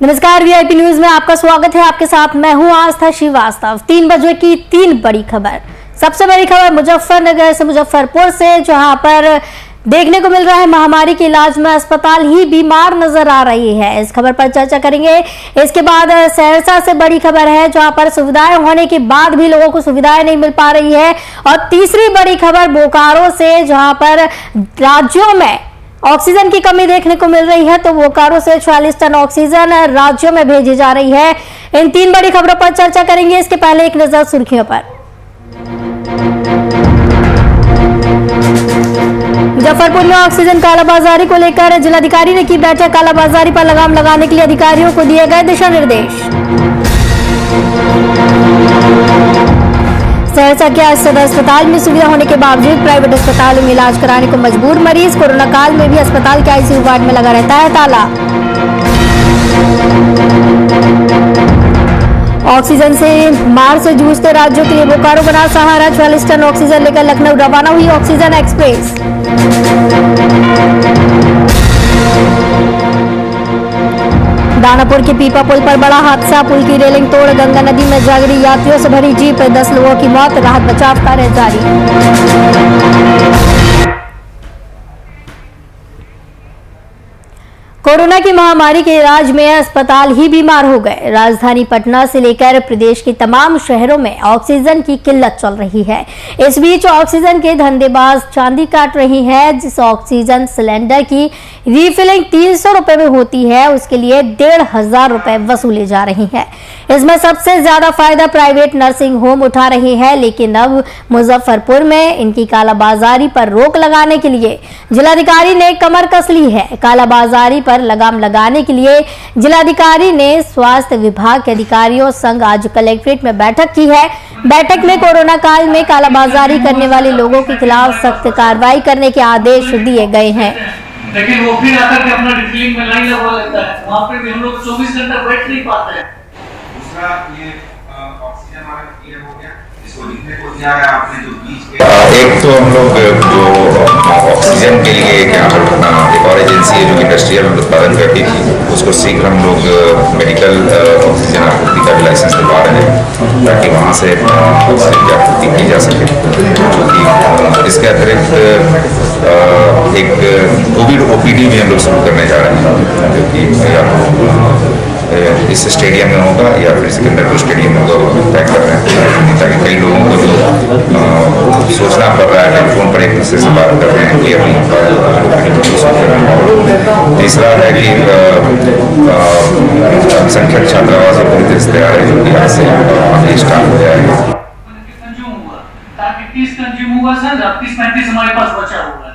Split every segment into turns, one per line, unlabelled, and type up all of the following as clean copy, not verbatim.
नमस्कार, VIP news में आपका स्वागत है। आपके साथ मैं हूं आस्था श्रीवास्तव। 3 बजे की 3 बड़ी खबर। सबसे बड़ी खबर मुजफ्फरनगर से, मुजफ्फरपुर से, जहां पर देखने को मिल रहा है महामारी के इलाज में अस्पताल ही बीमार नजर आ रही है। इस खबर पर चर्चा करेंगे। इसके बाद सहरसा से बड़ी खबर है, जहां पर सुविधाएं होने के बाद भी लोगों को सुविधाएं नहीं मिल पा रही है। और तीसरी बड़ी खबर बोकारो से, जहां पर राज्यों में ऑक्सीजन की कमी देखने को मिल रही है, तो बोकारो से 44 टन ऑक्सीजन राज्यों में भेजी जा रही है। इन 3 बड़ी खबरों पर चर्चा करेंगे। इसके पहले एक नजर सुर्खियों पर। मुजफ्फरपुर में ऑक्सीजन कालाबाजारी को लेकर जिलाधिकारी ने की बैठक। कालाबाजारी पर लगाम लगाने के लिए अधिकारियों को दिए गए दिशा निर्देश। सहरसा के सदर अस्पताल में सुविधा होने के बावजूद प्राइवेट अस्पतालों में इलाज कराने को मजबूर मरीज। कोरोना काल में भी अस्पताल के आईसीयू वार्ड में लगा रहता है ताला। ऑक्सीजन से मार से जूझते राज्यों के लिए बोकारो बना सहारा। 44 टन ऑक्सीजन लेकर लखनऊ रवाना हुई ऑक्सीजन एक्सप्रेस। दानापुर के पीपा पुल पर बड़ा हादसा। पुल की रेलिंग तोड़ गंगा नदी में जा गिरी यात्रियों से भरी जीप। 10 लोगों की मौत। राहत बचाव कार्य जारी। कोरोना की महामारी के इलाज में अस्पताल ही बीमार हो गए। राजधानी पटना से लेकर प्रदेश के तमाम शहरों में ऑक्सीजन की किल्लत चल रही है। इस बीच ऑक्सीजन के धंधेबाज चांदी काट रही है। जिस ऑक्सीजन सिलेंडर की रीफिलिंग 300 रुपए में होती है, उसके लिए 1500 रुपए वसूले जा रही है। इसमें सबसे ज्यादा फायदा प्राइवेट नर्सिंग होम उठा रही है। लेकिन अब मुजफ्फरपुर में इनकी कालाबाजारी पर रोक लगाने के लिए जिलाधिकारी ने कमर कस ली है। कालाबाजारी पर लगाम लगाने के लिए जिलाधिकारी ने स्वास्थ्य विभाग के अधिकारियों संग आज कलेक्ट्रेट में बैठक की है। बैठक में कोरोना काल में कालाबाजारी करने वाले लोगों के खिलाफ सख्त कार्रवाई करने के आदेश दिए गए हैं।
लेकिन वो फिर आकर के अपना रिफिलिंग में लाइन लगवा लेता है। वहाँ पे भी हम लोग 24 घंटा बैठ नहीं पाते हैं।
दूसरा ये ऑक्सीजन वाला क्लियर हो गया, इसको लिखने को दिया है आपने जो बीच के।
एक तो हम लोग जो ऑक्सीजन के लिए क्या एक और एजेंसी है जो इंडस्ट्रियल उत्पादन करती थी, उसको शीघ्र हम लोग मेडिकल ऑक्सीजन आपूर्ति का भी लाइसेंस दिलवा रहे हैं, ताकि वहाँ से ऑक्सीजन की आपूर्ति की जा सके। क्योंकि इसके अतिरिक्त एक कोविड ओपीडी भी हम लोग शुरू करने जा रहे हैं, जो कि इस स्टेडियम में होगा या फिर सिकंदरपुर स्टेडियम में होगा, वो तय कर रहे हैं, ताकि कई लोगों को जो सोचना पड़ रहा है, टेलीफोन पर एक दूसरे से बात कर रहे हैं, क्लियर नहीं हो पा रहा। तीसरा है कि अल्पसंख्यक छात्रावास पूरी तरह से तैयार है, जो कि आज से स्टार्ट हो जाएगा।
ताकि 30 कंज्यूम हुआ सर, 30-35 हमारे पास बचा हुआ है।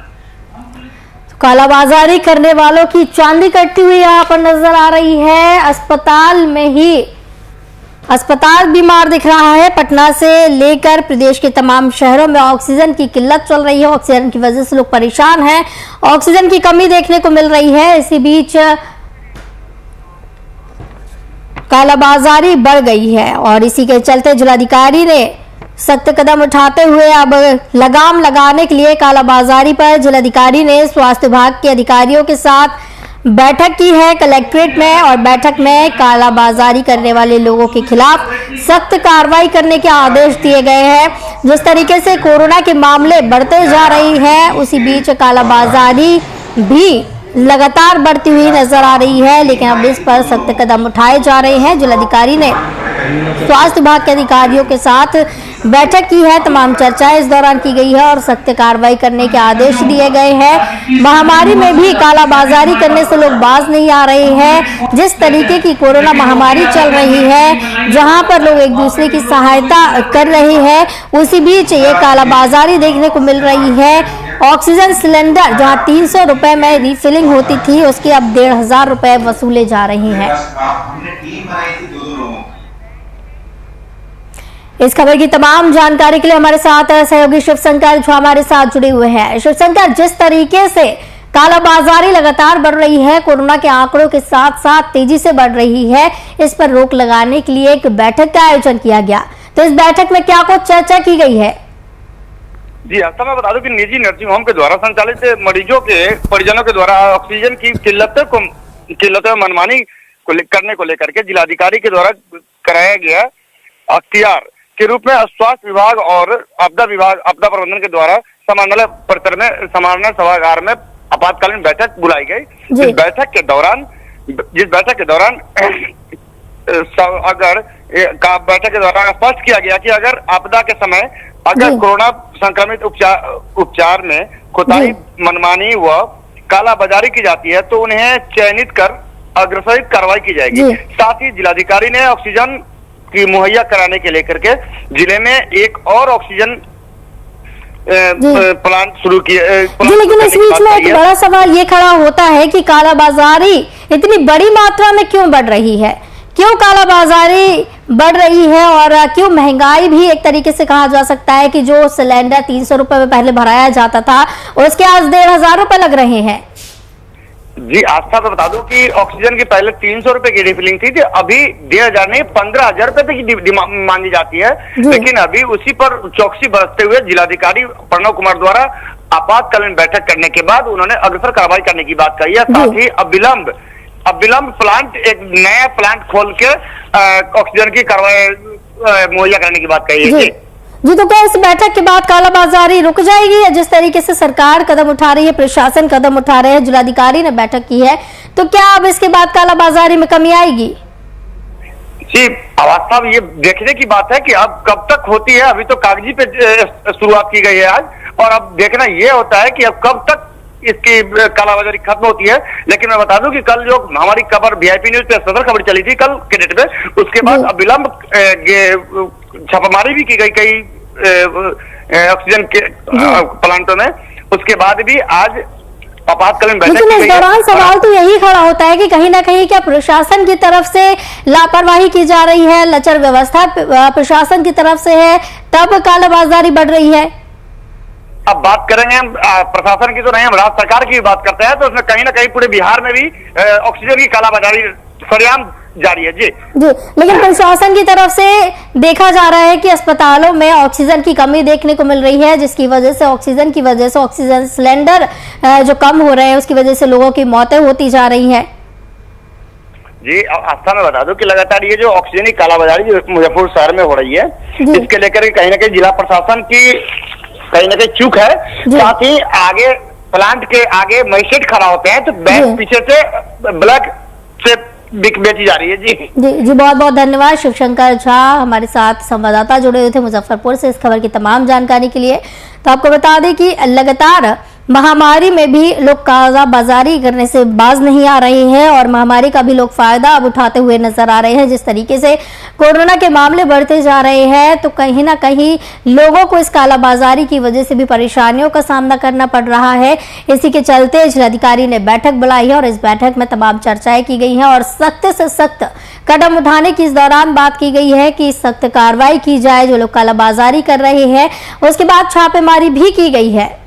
कालाबाजारी करने वालों की चांदी कटती हुई यहाँ पर नजर आ रही है। अस्पताल में ही अस्पताल बीमार दिख रहा है। पटना से लेकर प्रदेश के तमाम शहरों में ऑक्सीजन की किल्लत चल रही है। ऑक्सीजन की वजह से लोग परेशान हैं। ऑक्सीजन की कमी देखने को मिल रही है। इसी बीच कालाबाजारी बढ़ गई है और इसी के चलते जिलाधिकारी ने सख्त कदम उठाते हुए अब लगाम लगाने के लिए कालाबाजारी पर जिलाधिकारी ने स्वास्थ्य विभाग के अधिकारियों के साथ बैठक की है कलेक्ट्रेट में। और बैठक में कालाबाजारी करने वाले लोगों के खिलाफ सख्त कार्रवाई करने के आदेश दिए गए हैं। जिस तरीके से कोरोना के मामले बढ़ते जा रहे हैं, उसी बीच कालाबाजारी भी लगातार बढ़ती हुई नजर आ रही है। लेकिन अब इस पर सख्त कदम उठाए जा रहे हैं। जिलाधिकारी ने स्वास्थ्य विभाग के अधिकारियों के साथ बैठक की है। तमाम चर्चाएं इस दौरान की गई है और सख्त कार्रवाई करने के आदेश दिए गए हैं। महामारी में भी कालाबाजारी करने से लोग बाज नहीं आ रहे हैं। जिस तरीके की कोरोना महामारी चल रही है, जहां पर लोग एक दूसरे की सहायता कर रहे हैं, उसी बीच ये कालाबाजारी देखने को मिल रही है। ऑक्सीजन सिलेंडर जहां 300 रुपए में रीफिलिंग होती थी, उसके अब 1500 रुपए वसूले जा रही हैं। इस खबर की तमाम जानकारी के लिए हमारे साथ सहयोगी शिवशंकर जो हमारे साथ जुड़े हुए हैं। शिवशंकर, जिस तरीके से कालाबाजारी लगातार बढ़ रही है, कोरोना के आंकड़ों के साथ साथ तेजी से बढ़ रही है, इस पर रोक लगाने के लिए एक बैठक का आयोजन किया गया। तो इस बैठक में क्या कुछ चर्चा की गई है?
जी आस्था, मैं बता दूं कि निजी नर्सिंग होम के द्वारा संचालित मरीजों के परिजनों के द्वारा ऑक्सीजन की किल्लत मनमानी करने को लेकर के जिलाधिकारी के द्वारा कराया गया अख्तियार के रूप में स्वास्थ्य विभाग और आपदा प्रबंधन के द्वारा समाहरणालय परिसर में समाहरणालय सभागार में आपातकालीन बैठक बुलाई गई। जिस बैठक के दौरान बैठक के दौरान स्पष्ट किया गया कि अगर आपदा के समय अगर कोरोना संक्रमित उपचार में कोताही, मनमानी व कालाबाजारी की जाती है तो उन्हें चयनित कर अग्रसरित कार्रवाई की जाएगी। साथ ही जिलाधिकारी ने ऑक्सीजन की मुहैया कराने के लेकर के जिले में एक और ऑक्सीजन प्लांट शुरू किया।
लेकिन इस बीच में एक बड़ा सवाल ये खड़ा होता है कि कालाबाजारी इतनी बड़ी मात्रा में क्यों बढ़ रही है, क्यों कालाबाजारी बढ़ रही है और क्यों महंगाई भी एक तरीके से कहा जा सकता है कि जो सिलेंडर 300 रुपए में पहले भराया जाता था उसके आज 1500 रुपए लग रहे हैं।
जी आस्था तो बता दूं कि ऑक्सीजन की पहले 300 रुपए की रिफिलिंग थी, अभी 1500 नहीं 15,000 रुपए तक की मांगी जाती है। लेकिन अभी उसी पर चौकसी बरतते हुए जिलाधिकारी प्रणव कुमार द्वारा आपातकालीन बैठक करने के बाद उन्होंने अग्रसर कार्रवाई करने की बात कही है। साथ ही अविलंब प्लांट, एक नया प्लांट खोल के ऑक्सीजन की कार्रवाई मुहैया करने की बात कही है।
जी तो क्या इस बैठक के बाद कालाबाजारी रुक जाएगी? जिस तरीके से सरकार कदम उठा रही है, प्रशासन कदम उठा रहे हैं, जिलाधिकारी ने बैठक की है, तो क्या अब इसके बाद कालाबाजारी में कमी आएगी?
जी अवस्था ये देखने की बात है कि अब कब तक होती है। अभी तो कागजी पे शुरुआत की गई है आज, और अब देखना ये होता है कि अब कब तक इसकी कालाबाजारी खत्म होती है। लेकिन मैं बता दूं कि कल जो हमारी खबर VIP न्यूज पे सदर खबर चली थी कल के डेट में, उसके बाद अविलंब छापामारी भी की गई कई ऑक्सीजन के प्लांटों में। उसके बाद भी आज आपातकालीन बैठक की गई।
लेकिन इस दौरान सवाल तो यही खड़ा होता है कि कहीं ना कहीं क्या प्रशासन की तरफ से लापरवाही की जा रही है, लचर व्यवस्था प्रशासन की तरफ से है, तब कालाबाजारी बढ़ रही है।
अब बात करेंगे हम प्रशासन की तो नहीं, हम राज्य सरकार की बात करते हैं, तो उसमें कहीं ना कहीं पूरे बिहार में भी ऑक्सीजन की कालाबाजारी सरेआम जारी है। जी
लेकिन प्रशासन की तरफ से देखा जा रहा है कि अस्पतालों में ऑक्सीजन की कमी देखने को मिल रही है, जिसकी वजह से ऑक्सीजन सिलेंडर जो कम हो रहे हैं उसकी वजह से लोगों की मौतें होती जा रही हैं।
जी आस्था में बता दूं कि लगातार ये जो ऑक्सीजन की कालाबाजारी जो मुजफ्फरपुर शहर में हो रही है, इसके लेकर कहीं ना कहीं जिला प्रशासन की कहीं ना कहीं चूक है। साथ ही आगे प्लांट के आगे मजिस्ट्रेट खड़ा होते हैं तो बैंक पीछे से ब्लैक से बेची जा रही है। जी
बहुत बहुत धन्यवाद शिवशंकर झा, हमारे साथ संवाददाता जुड़े हुए थे मुजफ्फरपुर से इस खबर की तमाम जानकारी के लिए। तो आपको बता दें कि लगातार महामारी में भी लोग कालाबाजारी करने से बाज नहीं आ रहे हैं और महामारी का भी लोग फायदा अब उठाते हुए नजर आ रहे हैं। जिस तरीके से कोरोना के मामले बढ़ते जा रहे हैं तो कहीं ना कहीं लोगों को इस कालाबाजारी की वजह से भी परेशानियों का सामना करना पड़ रहा है। इसी के चलते जिलाधिकारी ने बैठक बुलाई है और इस बैठक में तमाम चर्चाएं की गई हैं और सख्त से सख्त कदम उठाने की इस दौरान बात की गई है कि सख्त कार्रवाई की जाए जो लोग कालाबाजारी कर रहे हैं। उसके बाद छापेमारी भी की गई है।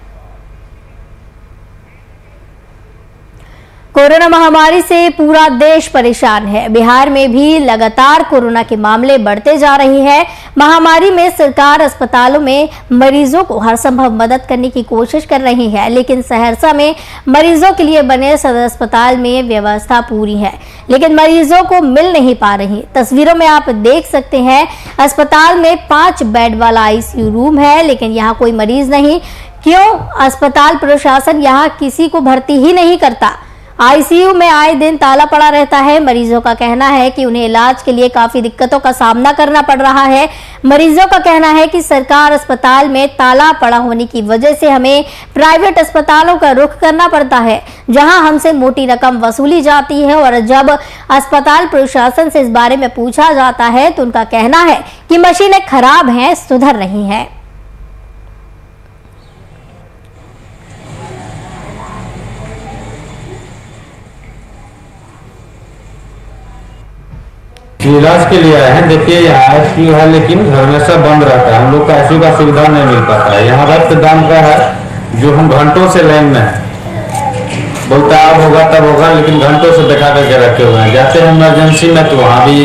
कोरोना महामारी से पूरा देश परेशान है। बिहार में भी लगातार कोरोना के मामले बढ़ते जा रहे हैं। महामारी में सरकार अस्पतालों में मरीजों को हर संभव मदद करने की कोशिश कर रही है, लेकिन सहरसा में मरीजों के लिए बने सदर अस्पताल में व्यवस्था पूरी है, लेकिन मरीजों को मिल नहीं पा रही। तस्वीरों में आप देख सकते हैं अस्पताल में 5 बेड वाला ICU रूम है, लेकिन यहाँ कोई मरीज नहीं। क्यों? अस्पताल प्रशासन यहाँ किसी को भर्ती ही नहीं करता। ICU में आए दिन ताला पड़ा रहता है। मरीजों का कहना है कि उन्हें इलाज के लिए काफी दिक्कतों का सामना करना पड़ रहा है। मरीजों का कहना है कि सरकार अस्पताल में ताला पड़ा होने की वजह से हमें प्राइवेट अस्पतालों का रुख करना पड़ता है, जहां हमसे मोटी रकम वसूली जाती है। और जब अस्पताल प्रशासन से इस बारे में पूछा जाता है तो उनका कहना है कि मशीनें खराब हैं, सुधर रही हैं।
इलाज के लिए आए हैं। देखिए यहाँ ICU है, लेकिन हमेशा बंद रहता है। हम लोग का ICU का सुविधा नहीं मिल पाता है। यहाँ रक्तदान का है जो हम घंटों से लाइन में है, बोलता अब होगा तब होगा, लेकिन घंटों से बैठा करके रखे हुए हैं। जाते हैं इमरजेंसी में तो वहाँ भी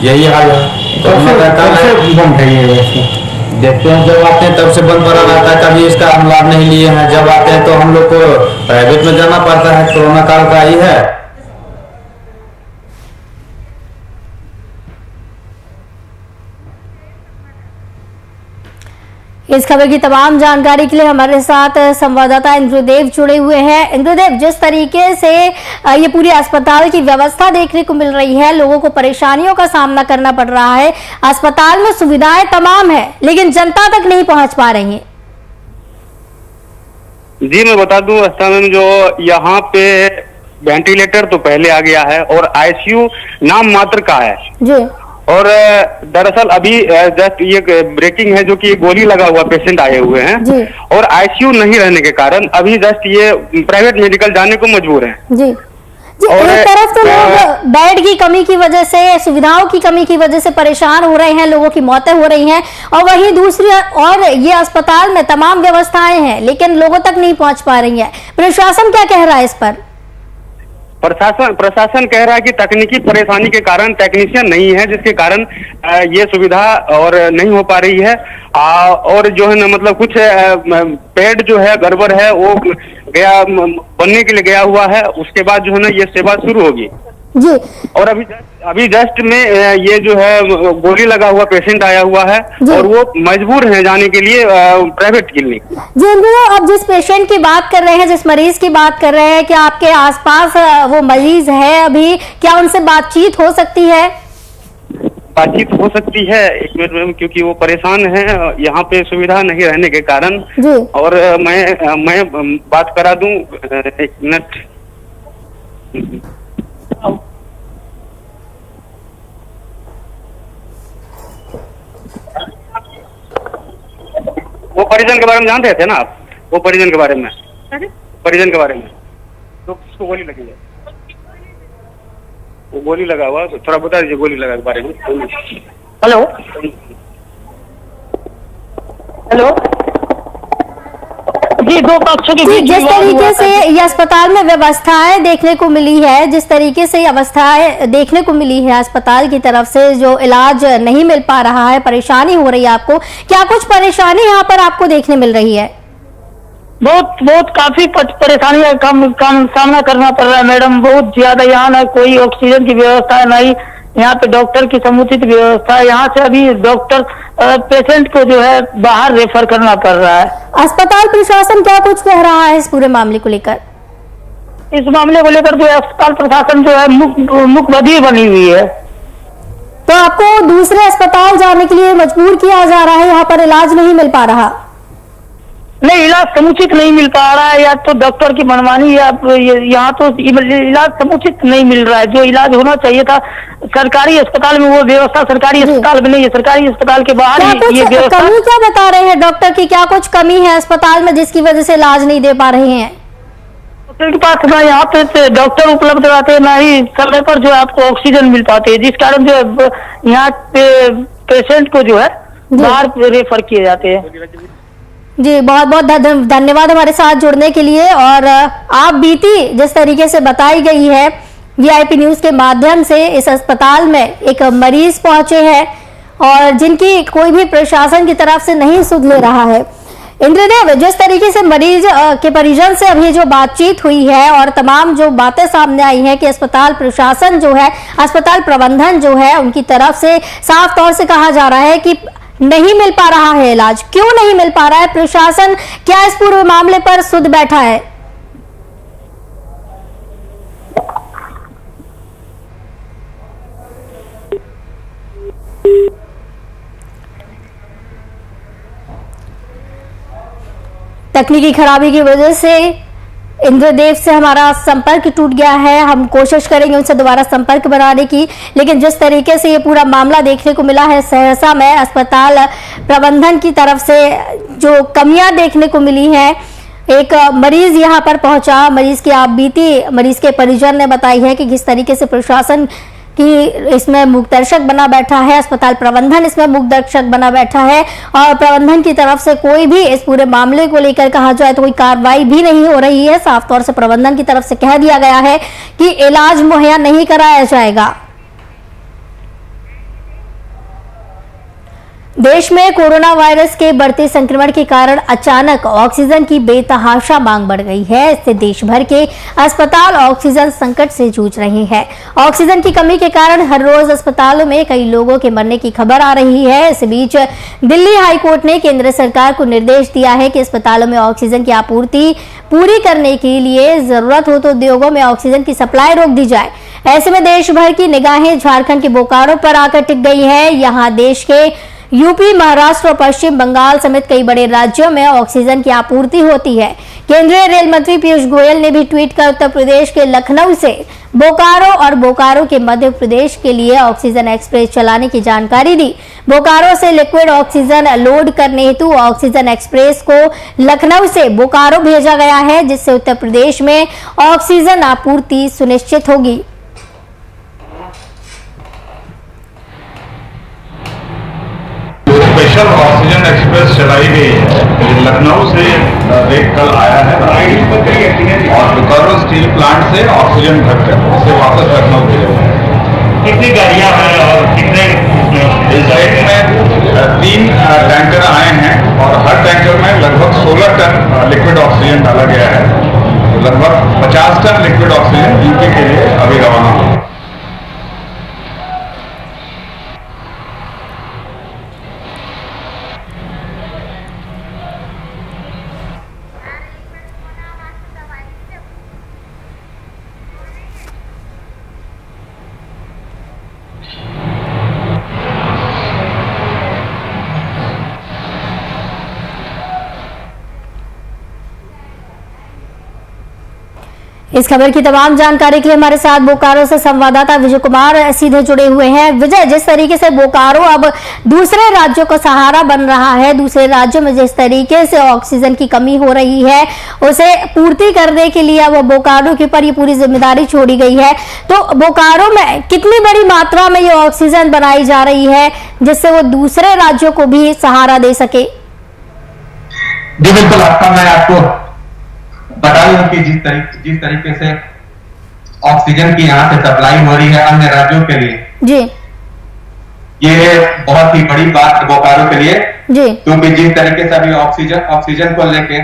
यही हाल है। तो देखते हैं जब आते हैं तब से बंद पड़ा रहता है। कभी इसका हम लाभ नहीं लिए हैं। जब आते हैं तो हम लोग को प्राइवेट में जाना पड़ता है। कोरोना काल का ही है।
इस खबर की तमाम जानकारी के लिए हमारे साथ संवाददाता इंद्रदेव जुड़े हुए हैं। इंद्रदेव, जिस तरीके से ये पूरी अस्पताल की व्यवस्था देखने को मिल रही है, लोगों को परेशानियों का सामना करना पड़ रहा है, अस्पताल में सुविधाएं तमाम है लेकिन जनता तक नहीं पहुंच पा रही है।
जी मैं बता दूं अस्पताल में जो यहाँ पे वेंटिलेटर तो पहले आ गया है और आईसीयू नाम मात्र का है
जी।
और दरअसल अभी जस्ट ये ब्रेकिंग है जो कि गोली लगा हुआ पेशेंट आए हुए हैं
जी।
और आईसीयू नहीं रहने के कारण अभी जस्ट ये प्राइवेट मेडिकल जाने को मजबूर हैं।
जी जी।
और
एक तरफ तो लोग बेड की कमी की वजह से, सुविधाओं की कमी की वजह से परेशान हो रहे हैं, लोगों की मौतें हो रही हैं, और वहीं दूसरी और ये अस्पताल में तमाम व्यवस्थाएं हैं लेकिन लोगों तक नहीं पहुंच पा रही है। प्रशासन क्या कह रहा है इस पर?
प्रशासन कह रहा है कि तकनीकी परेशानी के कारण टेक्नीशियन नहीं है, जिसके कारण ये सुविधा और नहीं हो पा रही है। और जो है ना मतलब कुछ बेड जो है गड़बड़ है, वो गया बनने के लिए गया हुआ है, उसके बाद जो है ना ये सेवा शुरू होगी
जी। और
अभी जस्ट में ये जो है गोली लगा हुआ पेशेंट आया हुआ है और वो मजबूर है जाने के लिए प्राइवेट क्लिनिक।
जी अब जिस पेशेंट की बात कर रहे हैं, जिस मरीज की बात कर रहे हैं, क्या आपके आसपास वो मरीज है अभी? क्या उनसे बातचीत हो सकती है?
बातचीत हो सकती है एक मिनट में, क्योंकि वो परेशान है यहाँ पे सुविधा नहीं रहने के कारण। और मैं बात करा दूं, एक मिनट। वो परिजन के बारे में जानते थे ना आप? वो परिजन के बारे में तो किसको गोली लगी है? वो गोली लगा हुआ, तो थोड़ा बता दीजिए गोली लगा के बारे में।
हेलो जी, दो पक्षों के बीच
जिस तरीके से ये अस्पताल में व्यवस्थाएं देखने को मिली है, जिस तरीके से व्यवस्थाएं देखने को मिली है अस्पताल की तरफ से, जो इलाज नहीं मिल पा रहा है, परेशानी हो रही है आपको, क्या कुछ परेशानी यहाँ पर आपको देखने मिल रही है?
बहुत काफी परेशानियां सामना करना पड़ रहा है मैडम। बहुत ज्यादा यहाँ ना कोई ऑक्सीजन की व्यवस्था है, नहीं यहाँ पे डॉक्टर की समुचित व्यवस्था है। यहाँ से अभी डॉक्टर पेशेंट को जो है बाहर रेफर करना पड़ रहा है।
अस्पताल प्रशासन क्या कुछ कह रहा है इस पूरे मामले को लेकर?
इस मामले को लेकर जो अस्पताल प्रशासन जो है मुख बधिर बनी हुई है।
तो आपको दूसरे अस्पताल जाने के लिए मजबूर किया जा रहा है, यहाँ पर इलाज नहीं मिल पा रहा?
नहीं, इलाज समुचित नहीं मिल पा रहा है, या तो डॉक्टर की मनमानी, या यहाँ तो इलाज समुचित नहीं मिल रहा है। जो इलाज होना चाहिए था सरकारी अस्पताल में, वो व्यवस्था सरकारी अस्पताल में नहीं है। सरकारी अस्पताल के बाहर ये व्यवस्था।
कमी क्या बता रहे हैं डॉक्टर की? क्या कुछ कमी है अस्पताल में जिसकी वजह से इलाज नहीं दे पा रहे हैं?
डॉक्टर के पास ना यहाँ पे डॉक्टर उपलब्ध रहते हैं, ना ही समय पर जो आपको ऑक्सीजन मिल पाते है, जिस कारण जो यहाँ पे पेशेंट को जो है बाहर रेफर किए जाते हैं।
जी बहुत बहुत धन्यवाद हमारे साथ जुड़ने के लिए। और आप बीती जिस तरीके से बताई गई है वीआईपी न्यूज के माध्यम से, इस अस्पताल में एक मरीज पहुंचे हैं और जिनकी कोई भी प्रशासन की तरफ से नहीं सुध ले रहा है। इंद्रदेव, जिस तरीके से मरीज के परिजन से अभी जो बातचीत हुई है और तमाम जो बातें सामने आई हैं कि अस्पताल प्रशासन जो है, अस्पताल प्रबंधन जो है, उनकी तरफ से साफ तौर से कहा जा रहा है कि नहीं मिल पा रहा है इलाज। क्यों नहीं मिल पा रहा है? प्रशासन क्या इस पूरे मामले पर सुध बैठा है? तकनीकी खराबी की वजह से इंद्रदेव से हमारा संपर्क टूट गया है। हम कोशिश करेंगे उनसे दोबारा संपर्क बनाने की, लेकिन जिस तरीके से ये पूरा मामला देखने को मिला है सहरसा में, अस्पताल प्रबंधन की तरफ से जो कमियां देखने को मिली हैं, एक मरीज यहां पर पहुंचा, मरीज की आप बीती मरीज के परिजन ने बताई है कि किस तरीके से प्रशासन कि इसमें मुख्यदर्शक बना बैठा है, अस्पताल प्रबंधन इसमें मुख्यदर्शक बना बैठा है और प्रबंधन की तरफ से कोई भी इस पूरे मामले को लेकर कहा जाए तो कोई कार्रवाई भी नहीं हो रही है। साफ तौर से प्रबंधन की तरफ से कह दिया गया है कि इलाज मुहैया नहीं कराया जाएगा। देश में कोरोना वायरस के बढ़ते संक्रमण के कारण अचानक ऑक्सीजन की बेतहाशा मांग बढ़ गई है। इससे देश भर के अस्पताल ऑक्सीजन संकट से जूझ रहे हैं। ऑक्सीजन की कमी के कारण हर रोज अस्पतालों में कई लोगों के मरने की खबर आ रही है। इस बीच दिल्ली हाई कोर्ट ने केंद्र सरकार को निर्देश दिया है कि अस्पतालों में ऑक्सीजन की आपूर्ति पूरी करने के लिए जरूरत हो तो उद्योगों में ऑक्सीजन की सप्लाई रोक दी जाए। ऐसे में देश भर की निगाहें झारखंड के बोकारो पर आकर टिक गई है। यहाँ देश के यूपी, महाराष्ट्र और पश्चिम बंगाल समेत कई बड़े राज्यों में ऑक्सीजन की आपूर्ति होती है। केंद्रीय रेल मंत्री पीयूष गोयल ने भी ट्वीट कर उत्तर प्रदेश के लखनऊ से बोकारो और बोकारो के मध्य प्रदेश के लिए ऑक्सीजन एक्सप्रेस चलाने की जानकारी दी। बोकारो से लिक्विड ऑक्सीजन लोड करने हेतु ऑक्सीजन एक्सप्रेस को लखनऊ से बोकारो भेजा गया है, जिससे उत्तर प्रदेश में ऑक्सीजन आपूर्ति सुनिश्चित होगी।
स्पेशल ऑक्सीजन एक्सप्रेस चलाई गई है। लखनऊ से एक कल आया है और बोकारो स्टील प्लांट से ऑक्सीजन भरकर इसे वापस लखनऊ भेजा। कितनी गाड़ियां हैं और कितने इस साइड में 3 टैंकर आए हैं और हर टैंकर में लगभग 16 टन लिक्विड ऑक्सीजन डाला गया है। लगभग 50 टन लिक्विड ऑक्सीजन यूपी के लिए अभी रवाना होगा।
इस खबर की तमाम जानकारी के लिए हमारे साथ बोकारो से संवाददाता विजय कुमार सीधे जुड़े हुए हैं। विजय, जिस तरीके से बोकारो अब दूसरे राज्यों का सहारा बन रहा है, दूसरे राज्यों में जिस तरीके से ऑक्सीजन की कमी हो रही है उसे पूर्ति करने के लिए अब बोकारो के ऊपर ये पूरी जिम्मेदारी छोड़ी गई है, तो बोकारो में कितनी बड़ी मात्रा में ये ऑक्सीजन बनाई जा रही है जिससे वो दूसरे राज्यों को भी सहारा दे सके?
जी बिल्कुल, मैं आपको बता दूं कि जिस तरीके से ऑक्सीजन की यहाँ से सप्लाई हो रही है अन्य राज्यों के लिए
जी,
ये बहुत ही बड़ी बात है बोकारो के लिए
जी,
क्योंकि जिस तरीके से अभी ऑक्सीजन को लेके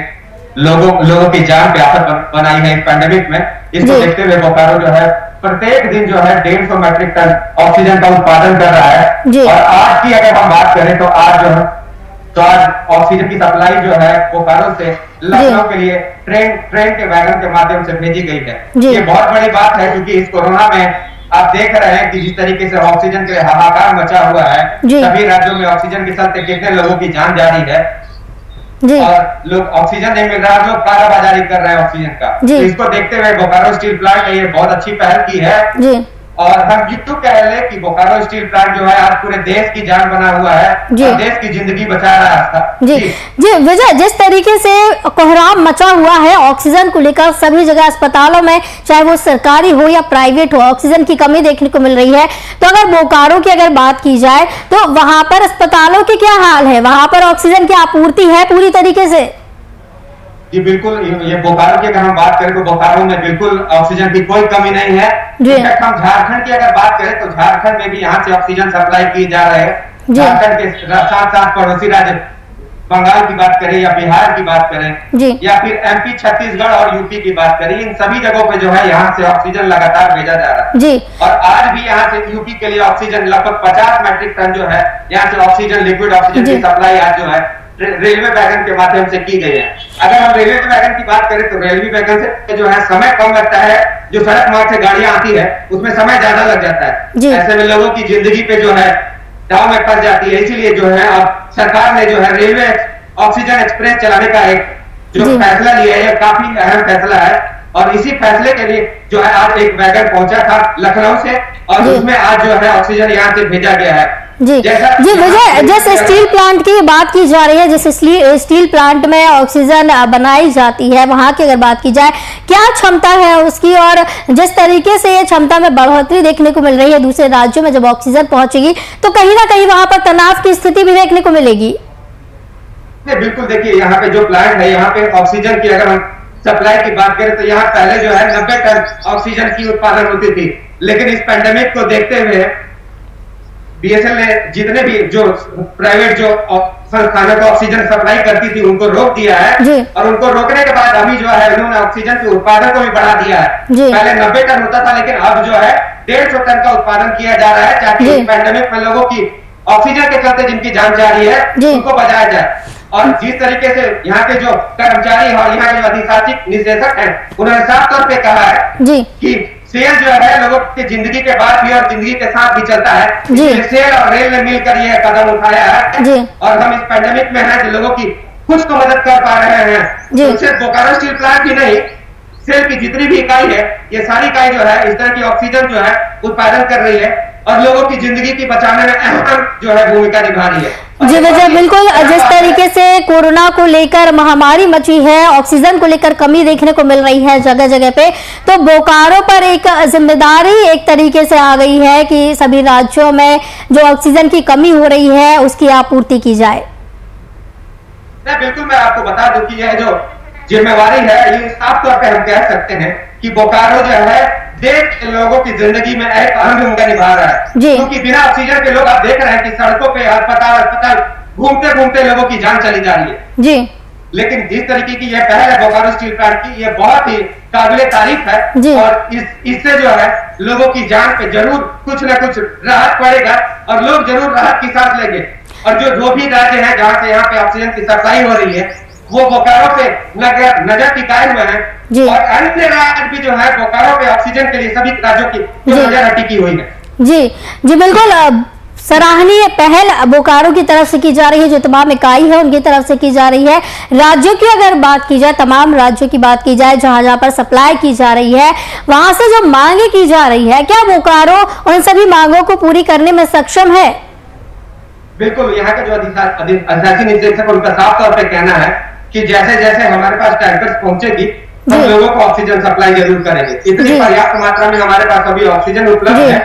लोगों की जान पे आफत बनाई है इस पैंडेमिक में, इसको देखते हुए बोकारो जो है प्रत्येक दिन जो है 150 मैट्रिक टन ऑक्सीजन का उत्पादन कर रहा है। और आज की अगर हम बात करें तो आज ऑक्सीजन की सप्लाई जो है बोकारो से लखनऊ के लिए ट्रेन के वैगन के माध्यम से भेजी गई है। ये बहुत बड़ी बात है क्योंकि इस कोरोना में आप देख रहे हैं कि जिस तरीके से ऑक्सीजन के हाहाकार मचा हुआ है, सभी राज्यों में ऑक्सीजन के चलते कितने लोगों की जान जा रही है और लोग ऑक्सीजन नहीं मिल रहा, लोग कालाबाजारी कर रहे हैं ऑक्सीजन का। तो इसको देखते हुए बोकारो स्टील प्लांट ने ये बहुत अच्छी पहल की है और हम जितू कह रहे कि बोकारो स्टील प्लांट जो है आज पूरे देश की जान बना हुआ है और देश की जिंदगी बचा रहा है।
जी विजय, जिस तरीके से कोहराम मचा हुआ है ऑक्सीजन को लेकर सभी जगह अस्पतालों में, चाहे वो सरकारी हो या प्राइवेट हो, ऑक्सीजन की कमी देखने को मिल रही है। तो अगर बोकारो की अगर बात की जाए तो वहां पर अस्पतालों के क्या हाल है? वहां पर ऑक्सीजन की आपूर्ति है पूरी तरीके से?
जी बिल्कुल, ये बोकारो की अगर हम बात करें तो बोकारो में बिल्कुल ऑक्सीजन की कोई कमी नहीं है। हम झारखंड की अगर बात करें तो झारखंड में भी यहाँ से ऑक्सीजन सप्लाई की जा रहे हैं। झारखंड के साथ साथ पड़ोसी राज्य बंगाल की बात करें या बिहार की बात करें या फिर एमपी, छत्तीसगढ़ और यूपी की बात करें, इन सभी जगहों पे जो है यहाँ से ऑक्सीजन लगातार भेजा जा रहा है। और आज भी यहाँ से यूपी के लिए ऑक्सीजन लगभग 50 मैट्रिक टन जो है यहाँ से ऑक्सीजन, लिक्विड ऑक्सीजन की सप्लाई आज जो है रेलवे वैगन के माध्यम से की गई है। अगर हम रेलवे वैगन की बात करें तो रेलवे वैगन से जो है समय कम लगता है, जो सड़क मार्ग से गाड़ियां आती है उसमें समय ज्यादा लग जाता है। ऐसे में लोगों की जिंदगी पे जो है दांव में फंस जाती है। इसीलिए जो है अब सरकार ने जो है रेलवे ऑक्सीजन एक्सप्रेस चलाने का एक जो फैसला लिया है, काफी अहम फैसला है और इसी फैसले के लिए जो है आज एक वैगन पहुंचा था लखनऊ से और उसमें आज जो है ऑक्सीजन यहाँ से भेजा गया है।
जी विजय, जैसे स्टील प्लांट की बात की जा रही है, जिस स्टील प्लांट में ऑक्सीजन बनाई जाती है वहां की अगर बात की जाए, क्या क्षमता है उसकी? और जिस तरीके से ये क्षमता में बढ़ोतरी देखने को मिल रही है दूसरे राज्यों में, जब ऑक्सीजन पहुंचेगी तो कहीं ना कहीं वहां पर तनाव की स्थिति भी देखने को मिलेगी।
बिल्कुल, देखिए यहाँ पे जो प्लांट है, यहाँ पे ऑक्सीजन की अगर हम सप्लाई की बात करें तो यहाँ पहले जो है 90 टन ऑक्सीजन की उत्पादन होती थी, लेकिन इस पैंडेमिक को देखते हुए बीएसएल ने जितने भी जो प्राइवेट जो संस्थानों को ऑक्सीजन सप्लाई करती थी उनको रोक दिया है, और उनको रोकने के बाद अभी जो है उन्होंने ऑक्सीजन के उत्पादन को भी बढ़ा दिया है। पहले 90 टन होता था, लेकिन अब जो है 150 टन का उत्पादन किया जा रहा है, ताकि पैंडेमिक में लोगों की ऑक्सीजन के चलते जिनकी जान जा रही है उनको बचाया जाए। और जिस तरीके से यहाँ के जो कर्मचारी और यहाँ के जो अधिशासिक निदेशक हैं, उन्होंने साफ तौर पे कहा है कि सेल जो है लोगों की जिंदगी के बाद भी और जिंदगी के साथ भी चलता है। सेल और रेल ने मिलकर ये कदम उठाया है, और हम इस पैंडेमिक में हैं जो लोगों की कुछ को मदद कर पा रहे हैं। तो सिर्फ बोकारो स्टील प्लांट ही नहीं, सेल की जितनी भी इकाई है, ये सारी इकाई जो है इस तरह की ऑक्सीजन जो है उत्पादन कर रही है और लोगों की जिंदगी की बचाने में अहम जो है भूमिका निभा रही है।
जी विजय, बिल्कुल जिस तरीके से कोरोना को लेकर महामारी मची है, ऑक्सीजन को लेकर कमी देखने को मिल रही है जगह जगह पे, तो बोकारो पर एक जिम्मेदारी एक तरीके से आ गई है कि सभी राज्यों में जो ऑक्सीजन की कमी हो रही है उसकी आपूर्ति की जाए।
बिल्कुल, मैं आपको बता दूं कि यह जो जिम्मेवारी है ये साफ तौर पे हम कह सकते हैं कि बोकारो जो है देश के लोगों की जिंदगी में एक अहम भूमिका निभा रहा है, क्योंकि बिना ऑक्सीजन के लोग आप देख रहे हैं कि सड़कों पे अस्पताल घूमते घूमते लोगों की जान चली जा रही है
जी।
लेकिन जिस तरीके की यह पहल है बोकारो स्टील प्लांट की, ये बहुत ही काबिले तारीफ है, और इससे जो है लोगों की जान पे जरूर कुछ न कुछ राहत पड़ेगा और लोग जरूर राहत की सांस लेंगे। और जो भी राज्य है जहाँ से यहाँ पे ऑक्सीजन की सप्लाई हो रही है वो बोकारो पे नजर टिकाए हुए हैं, और अन्य राज्य भी जो है बोकारो पे ऑक्सीजन के लिए सभी राज्यों की नजर टिकी हुई है।
जी बिल्कुल, सराहनीय पहल बोकारो की तरफ से की जा रही है, जो तमाम इकाई है उनकी तरफ से की जा रही है। राज्यों की अगर बात की जाए, तमाम राज्यों की बात की जाए जहां जहां पर सप्लाई की जा रही है, वहां से जो मांगे की जा रही है, क्या बोकारो उन सभी मांगों को पूरी करने में सक्षम है?
बिल्कुल, यहाँ के जो अधिशासी निदेशक उनका साफ तौर पर कहना है कि जैसे जैसे हमारे पास टैंकर्स पहुंचेगी हम लोगों को ऑक्सीजन सप्लाई जरूर करेंगे। इतनी पर्याप्त मात्रा में हमारे पास अभी ऑक्सीजन उपलब्ध है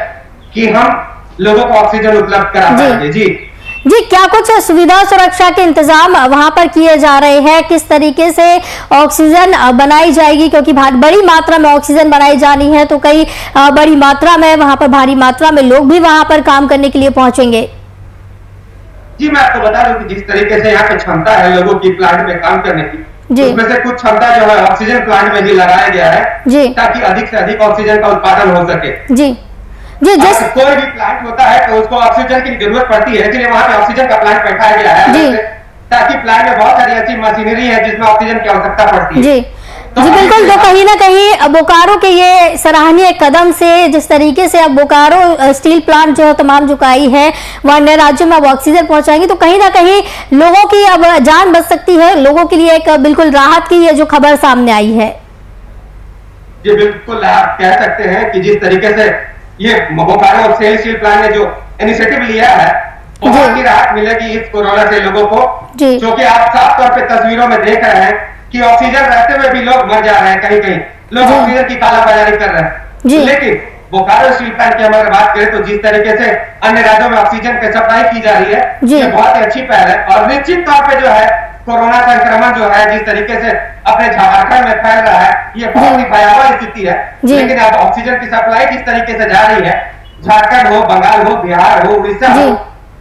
कि हम लोगों को ऑक्सीजन उपलब्ध करा पाएंगे।
जी, क्या कुछ सुविधा सुरक्षा के इंतजाम वहां पर किए जा रहे हैं? किस तरीके से ऑक्सीजन बनाई जाएगी? क्योंकि बड़ी मात्रा में ऑक्सीजन बनाई जानी है, तो कई बड़ी मात्रा में वहां पर भारी मात्रा में लोग भी वहां पर काम करने के लिए पहुंचेंगे।
जी, मैं आपको बता दूं कि जिस तरीके से यहाँ पे क्षमता है लोगों की प्लांट में काम करने की, उसमें से कुछ क्षमता जो है ऑक्सीजन प्लांट में भी लगाया गया है ताकि अधिक से अधिक ऑक्सीजन का उत्पादन हो सके।
जी,
कोई भी प्लांट होता है तो उसको ऑक्सीजन की जरूरत पड़ती है, इसलिए वहाँ पे ऑक्सीजन का प्लांट बैठाया गया है ताकि प्लांट में बहुत सारी ऐसी मशीनरी है जिसमें ऑक्सीजन की आवश्यकता पड़ती है।
जी बिल्कुल, तो कहीं ना कहीं बोकारो के ये सराहनीय कदम से जिस तरीके से अब बोकारो स्टील प्लांट जो तमाम जुकाई है वो अन्य राज्यों में अब ऑक्सीजन पहुंचाएंगी, तो कहीं ना कहीं लोगों की अब जान बच सकती है, लोगों के लिए एक बिल्कुल राहत की ये जो खबर सामने आई है।
जी बिल्कुल, आप कह सकते हैं कि जिस तरीके से ये बोकारो स्टील प्लांट ने जो इनिशिएटिव लिया है बहुत ही राहत मिलेगी इस कोरोना से लोगों को, क्योंकि आप साफ तौर पे तस्वीरों में देख रहे हैं कि ऑक्सीजन रहते हुए भी लोग मर जा रहे हैं, कहीं कहीं लोग ऑक्सीजन की कालाबाजारी कर रहे हैं। लेकिन बोकारो स्टील प्लांट की अगर बात करें तो जिस तरीके से अन्य राज्यों में ऑक्सीजन की सप्लाई की जा रही है ये बहुत ही अच्छी पहल है, और निश्चित तौर पे जो है कोरोना संक्रमण जो है जिस तरीके से अपने झारखंड में फैल रहा है ये बहुत ही भयावह स्थिति है, लेकिन अब ऑक्सीजन की सप्लाई किस तरीके से जा रही है, झारखंड हो, बंगाल हो, बिहार हो, उड़ीसा हो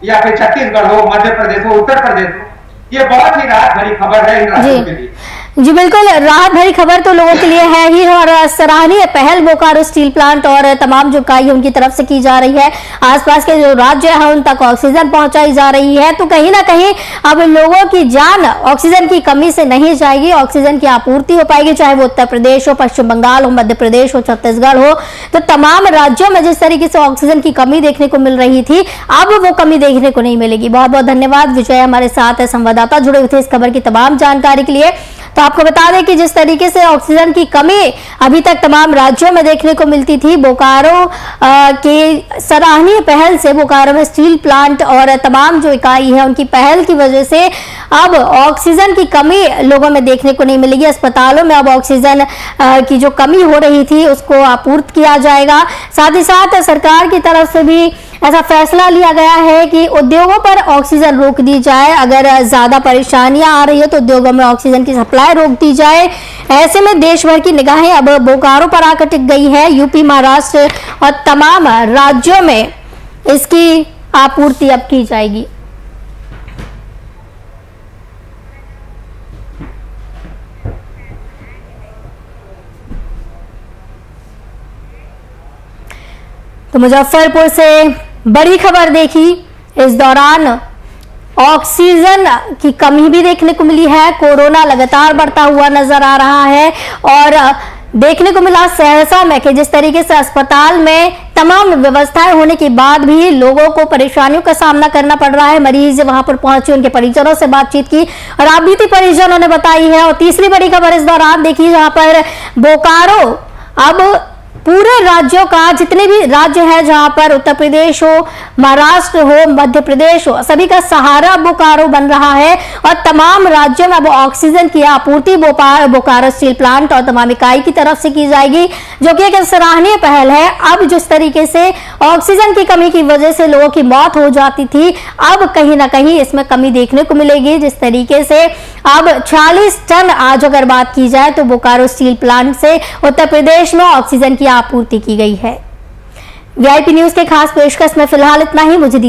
या फिर छत्तीसगढ़ हो, मध्य प्रदेश हो, उत्तर प्रदेश हो, ये बहुत ही राहत भरी खबर है इन राज्यों के लिए।
जी बिल्कुल, राहत भरी खबर तो लोगों के लिए है ही, और सराहनीय पहल बोकारो स्टील प्लांट और तमाम जो इकाई उनकी तरफ से की जा रही है। आसपास के जो राज्य है उन तक ऑक्सीजन पहुंचाई जा रही है, तो कहीं ना कहीं अब लोगों की जान ऑक्सीजन की कमी से नहीं जाएगी, ऑक्सीजन की आपूर्ति हो पाएगी, चाहे वो उत्तर प्रदेश हो, पश्चिम बंगाल हो, मध्य प्रदेश हो, छत्तीसगढ़ हो। तो तमाम राज्यों में जिस तरीके से ऑक्सीजन की कमी देखने को मिल रही थी, अब वो कमी देखने को नहीं मिलेगी। बहुत बहुत धन्यवाद विजय, हमारे साथ संवाददाता जुड़े हुए थे इस खबर की तमाम जानकारी के लिए। तो आपको बता दें कि जिस तरीके से ऑक्सीजन की कमी अभी तक तमाम राज्यों में देखने को मिलती थी, बोकारो के सराहनीय पहल से बोकारो में स्टील प्लांट और तमाम जो इकाई है उनकी पहल की वजह से अब ऑक्सीजन की कमी लोगों में देखने को नहीं मिलेगी। अस्पतालों में अब ऑक्सीजन की जो कमी हो रही थी उसको आपूर्ति किया जाएगा। साथ ही साथ सरकार की तरफ से भी ऐसा फैसला लिया गया है कि उद्योगों पर ऑक्सीजन रोक दी जाए, अगर ज्यादा परेशानियां आ रही है तो उद्योगों में ऑक्सीजन की सप्लाई रोक दी जाए। ऐसे में देश भर की निगाहें अब बोकारो पर आकर टिक गई है। यूपी, महाराष्ट्र और तमाम राज्यों में इसकी आपूर्ति अब की जाएगी। तो मुजफ्फरपुर से बड़ी खबर देखी। इस दौरान ऑक्सीजन की कमी भी देखने को मिली है। कोरोना लगातार बढ़ता हुआ नजर आ रहा है और देखने को मिला सहरसा में कि जिस तरीके से अस्पताल में तमाम व्यवस्थाएं होने के बाद भी लोगों को परेशानियों का सामना करना पड़ रहा है। मरीज वहां पर पहुंचे, उनके परिजनों से बातचीत की और आप बीती परिजनों ने बताई है। और तीसरी बड़ी खबर इस दौरान देखी जहां पर बोकारो अब पूरे राज्यों का, जितने भी राज्य है जहां पर उत्तर प्रदेश हो, महाराष्ट्र हो, मध्य प्रदेश हो, सभी का सहारा बोकारो बन रहा है और तमाम राज्यों में अब ऑक्सीजन की आपूर्ति बोकारो स्टील प्लांट और तमाम इकाई की तरफ से की जाएगी, जो कि एक सराहनीय पहल है। अब जिस तरीके से ऑक्सीजन की कमी की वजह से लोगों की मौत हो जाती थी, अब कहीं ना कहीं इसमें कमी देखने को मिलेगी। जिस तरीके से अब 46 टन आज अगर बात की जाए तो बोकारो स्टील प्लांट से उत्तर प्रदेश में ऑक्सीजन की आपूर्ति की गई है। वीआईपी न्यूज के खास पेशकश में फिलहाल इतना ही। मुझे